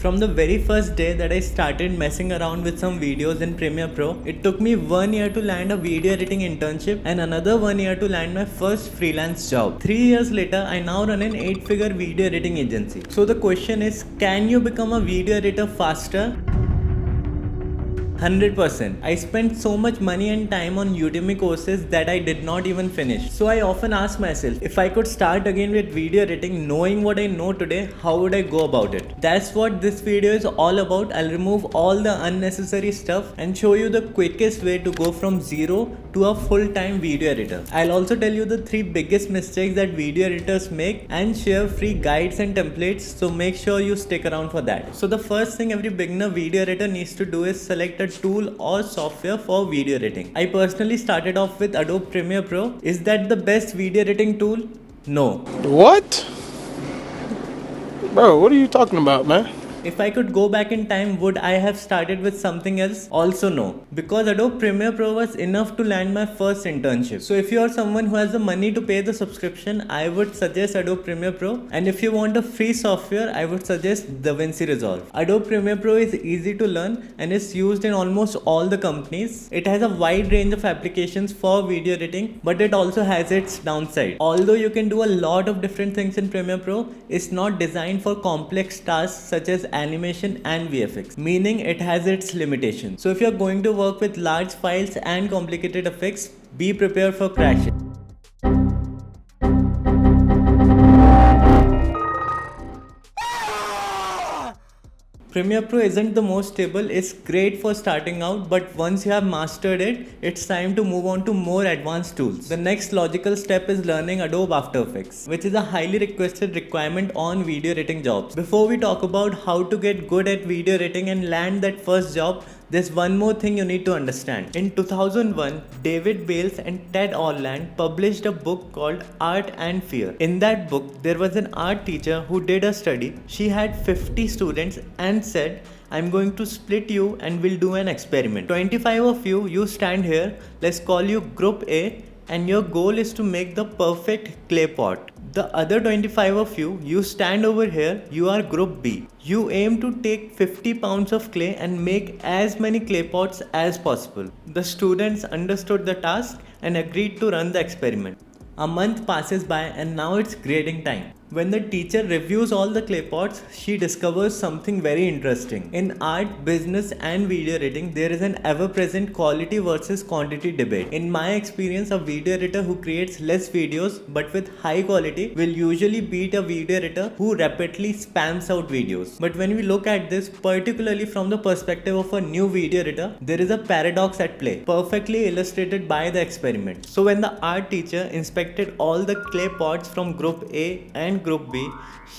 From the very first day that I started messing around with some videos in Premiere Pro, it took me 1 year to land a video editing internship and another 1 year to land my first freelance job. 3 years later, I now run an 8-figure video editing agency. So the question is, can you become a video editor faster? 100%. I spent so much money and time on Udemy courses that I did not even finish. So I often ask myself, if I could start again with video editing knowing what I know today, how would I go about it? That's what this video is all about. I'll remove all the unnecessary stuff and show you the quickest way to go from zero to a full-time video editor. I'll also tell you the 3 biggest mistakes that video editors make and share free guides and templates, so make sure you stick around for that. So the first thing every beginner video editor needs to do is select a tool or software for video editing. I personally started off with Adobe Premiere Pro. Is that the best video editing tool? No. What? Bro, what are you talking about, man? If I could go back in time, would I have started with something else? Also no. Because Adobe Premiere Pro was enough to land my first internship. So if you are someone who has the money to pay the subscription, I would suggest Adobe Premiere Pro. And if you want a free software, I would suggest DaVinci Resolve. Adobe Premiere Pro is easy to learn and is used in almost all the companies. It has a wide range of applications for video editing, but it also has its downside. Although you can do a lot of different things in Premiere Pro, it's not designed for complex tasks such as animation and VFX, meaning it has its limitations. So if you're going to work with large files and complicated effects, be prepared for crashes. Premiere Pro isn't the most stable. It's great for starting out, but once you have mastered it, it's time to move on to more advanced tools. The next logical step is learning Adobe After Effects, which is a highly requested requirement on video editing jobs. Before we talk about how to get good at video editing and land that first job, there's one more thing you need to understand. In 2001, David Bales and Ted Orland published a book called Art and Fear. In that book, there was an art teacher who did a study. She had 50 students and said, I'm going to split you and we'll do an experiment. 25 of you stand here, let's call you Group A, and your goal is to make the perfect clay pot. The other 25 of you stand over here, you are Group B. You aim to take 50 pounds of clay and make as many clay pots as possible. The students understood the task and agreed to run the experiment. A month passes by and now it's grading time. When the teacher reviews all the clay pots, she discovers something very interesting. In art, business and video editing, there is an ever-present quality versus quantity debate. In my experience, a video editor who creates less videos but with high quality will usually beat a video editor who rapidly spams out videos. But when we look at this, particularly from the perspective of a new video editor, there is a paradox at play, perfectly illustrated by the experiment. So when the art teacher inspected all the clay pots from Group A and Group B,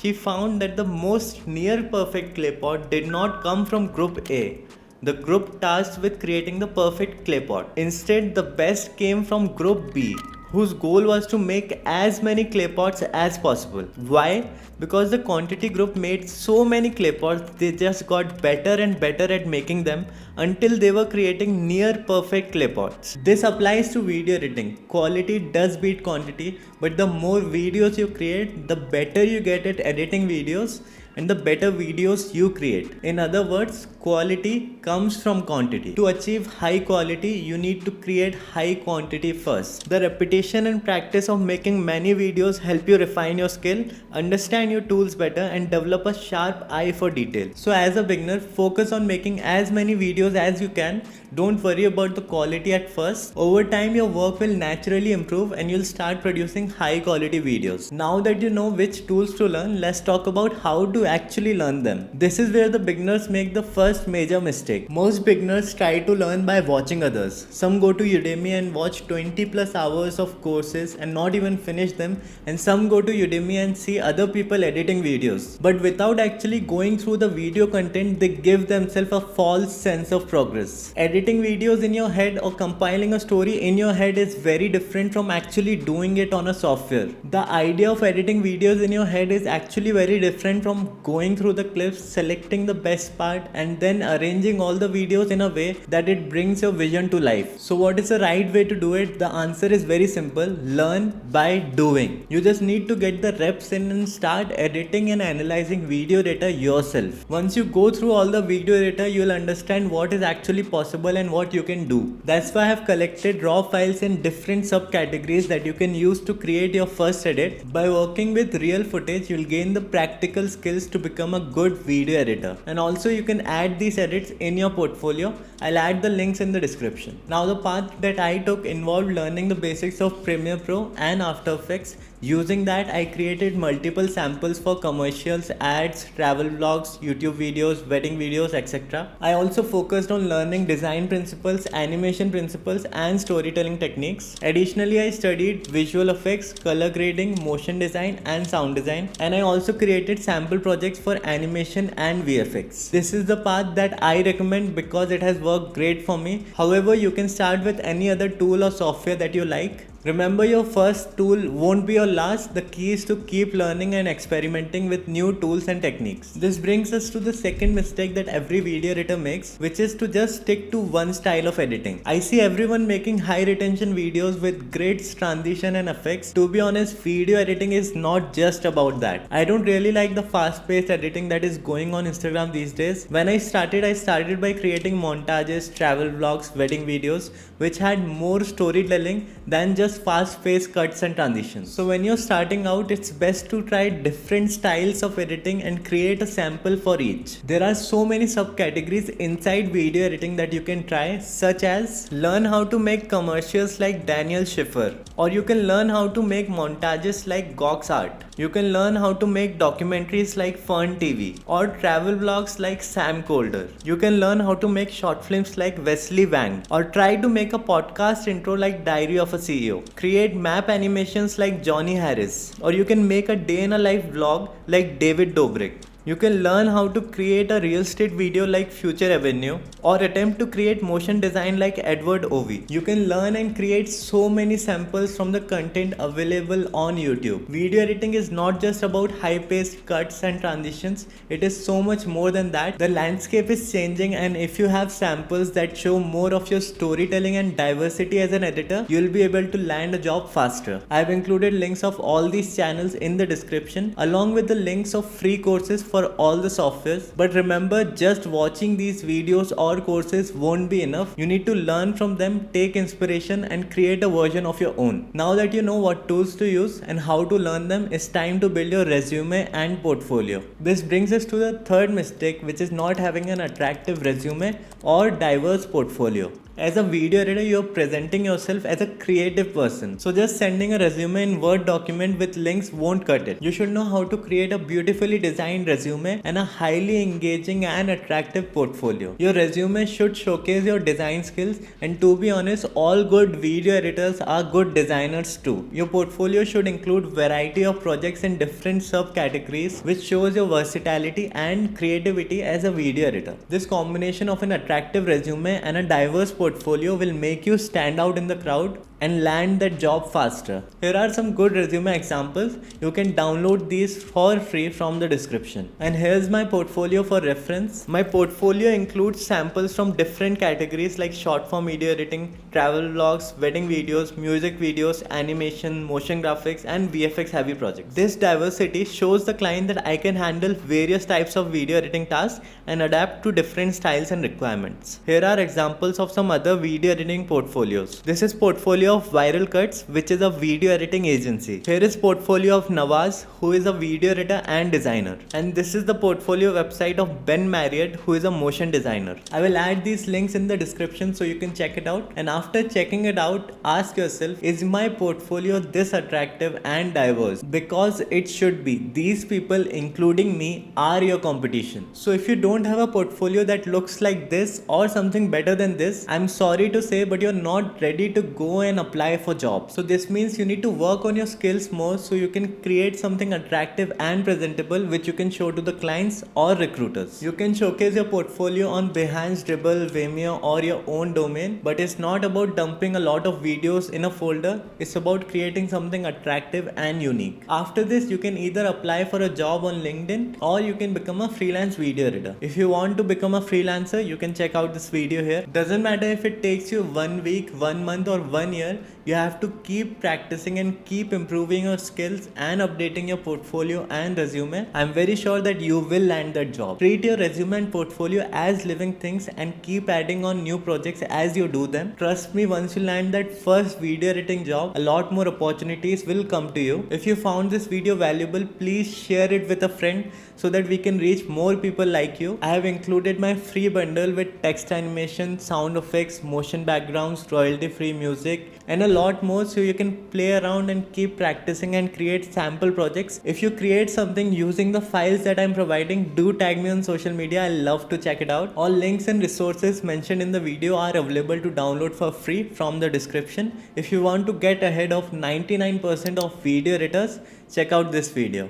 she found that the most near perfect clay pot did not come from Group A, the group tasked with creating the perfect clay pot. Instead, the best came from Group B, whose goal was to make as many clay pots as possible. Why? Because the quantity group made so many clay pots, they just got better and better at making them until they were creating near perfect clay pots. This applies to video editing. Quality does beat quantity, but the more videos you create, the better you get at editing videos and the better videos you create. In other words, quality comes from quantity. To achieve high quality, you need to create high quantity first. The repetition and practice of making many videos help you refine your skill, understand your tools better, and develop a sharp eye for detail. So as a beginner, focus on making as many videos as you can. Don't worry about the quality at first. Over time, your work will naturally improve and you'll start producing high quality videos. Now that you know which tools to learn, let's talk about how to actually learn them. This is where the beginners make the first major mistake. Most beginners try to learn by watching others. Some go to Udemy and watch 20 plus hours of courses and not even finish them, and some go to Udemy and see other people editing videos. But without actually going through the video content, they give themselves a false sense of progress. Editing videos in your head or compiling a story in your head is very different from actually doing it on a software. The idea of editing videos in your head is actually very different from from going through the clips, selecting the best part, and then arranging all the videos in a way that it brings your vision to life. So what is the right way to do it? The answer is very simple. Learn by doing. You just need to get the reps in and start editing and analyzing video data yourself. Once you go through all the video data, you'll understand what is actually possible and what you can do. That's why I have collected raw files in different subcategories that you can use to create your first edit. By working with real footage, you'll gain the practical skills to become a good video editor. And also you can add these edits in your portfolio. I'll add the links in the description. Now the path that I took involved learning the basics of Premiere Pro and After Effects. Using that, I created multiple samples for commercials, ads, travel vlogs, YouTube videos, wedding videos, etc. I also focused on learning design principles, animation principles, and storytelling techniques. Additionally, I studied visual effects, color grading, motion design, and sound design. And I also created sample projects for animation and VFX. This is the path that I recommend because it has worked great for me. However, you can start with any other tool or software that you like. Remember, your first tool won't be your last. The key is to keep learning and experimenting with new tools and techniques. This brings us to the second mistake that every video editor makes, which is to just stick to one style of editing. I see everyone making high retention videos with great transition and effects. To be honest, video editing is not just about that. I don't really like the fast-paced editing that is going on Instagram these days. When I started by creating montages, travel vlogs, wedding videos, which had more storytelling than just fast-paced cuts and transitions. So when you're starting out, it's best to try different styles of editing and create a sample for each. There are so many subcategories inside video editing that you can try, such as learn how to make commercials like Daniel Schiffer, or you can learn how to make montages like Gox Art. You can learn how to make documentaries like Fern TV, or travel vlogs like Sam Colder. You can learn how to make short films like Wesley Wang, or try to make a podcast intro like Diary of a CEO. Create map animations like Johnny Harris, or you can make a day in a life vlog like David Dobrik. You can learn how to create a real estate video like Future Avenue, or attempt to create motion design like Edward. You can learn and create so many samples from the content available on YouTube. Video editing is not just about high-paced cuts and transitions. It is so much more than that. The landscape is changing, and if you have samples that show more of your storytelling and diversity as an editor, you'll be able to land a job faster. I've included links of all these channels in the description, along with the links of free courses for all the softwares. But remember, just watching these videos or courses won't be enough. You need to learn from them, take inspiration, and create a version of your own. Now that you know what tools to use and how to learn them, it's time to build your resume and portfolio. This brings us to the third mistake, which is not having an attractive resume or diverse portfolio. As a video editor, you're presenting yourself as a creative person. So just sending a resume in Word document with links won't cut it. You should know how to create a beautifully designed resume and a highly engaging and attractive portfolio. Your resume should showcase your design skills, and to be honest, all good video editors are good designers too. Your portfolio should include variety of projects in different subcategories, which shows your versatility and creativity as a video editor. This combination of an attractive resume and a diverse portfolio will make you stand out in the crowd and land that job faster. Here are some good resume examples. You can download these for free from the description. And here's my portfolio for reference. My portfolio includes samples from different categories like short form video editing, travel vlogs, wedding videos, music videos, animation, motion graphics, and VFX heavy projects. This diversity shows the client that I can handle various types of video editing tasks and adapt to different styles and requirements. Here are examples of some other video editing portfolios. This is portfolio of Viral Cuts, which is a video editing agency. Here is portfolio of Nawaz, who is a video editor and designer. And this is the portfolio website of Ben Marriott, who is a motion designer. I will add these links in the description so you can check it out. And after checking it out, ask yourself, is my portfolio this attractive and diverse? Because it should be. These people, including me, are your competition. So if you don't have a portfolio that looks like this or something better than this, I'm sorry to say, but you're not ready to go and can apply for jobs. So this means you need to work on your skills more so you can create something attractive and presentable which you can show to the clients or recruiters. You can showcase your portfolio on Behance, Dribble, Vimeo or your own domain, but it's not about dumping a lot of videos in a folder. It's about creating something attractive and unique. After this, you can either apply for a job on LinkedIn or you can become a freelance video editor. If you want to become a freelancer, you can check out this video here. Doesn't matter if it takes you 1 week, 1 month or 1 year, you have to keep practicing and keep improving your skills and updating your portfolio and resume. I'm very sure that you will land that job. Treat your resume and portfolio as living things and keep adding on new projects as you do them. Trust me, once you land that first video editing job, a lot more opportunities will come to you. If you found this video valuable, please share it with a friend so that we can reach more people like you. I have included my free bundle with text animation, sound effects, motion backgrounds, royalty free music and a lot more, so you can play around and keep practicing and create sample projects. If you create something using the files that I'm providing, do tag me on social media. I love to check it out. All links and resources mentioned in the video are available to download for free from the description. If you want to get ahead of 99% of video editors, check out this video.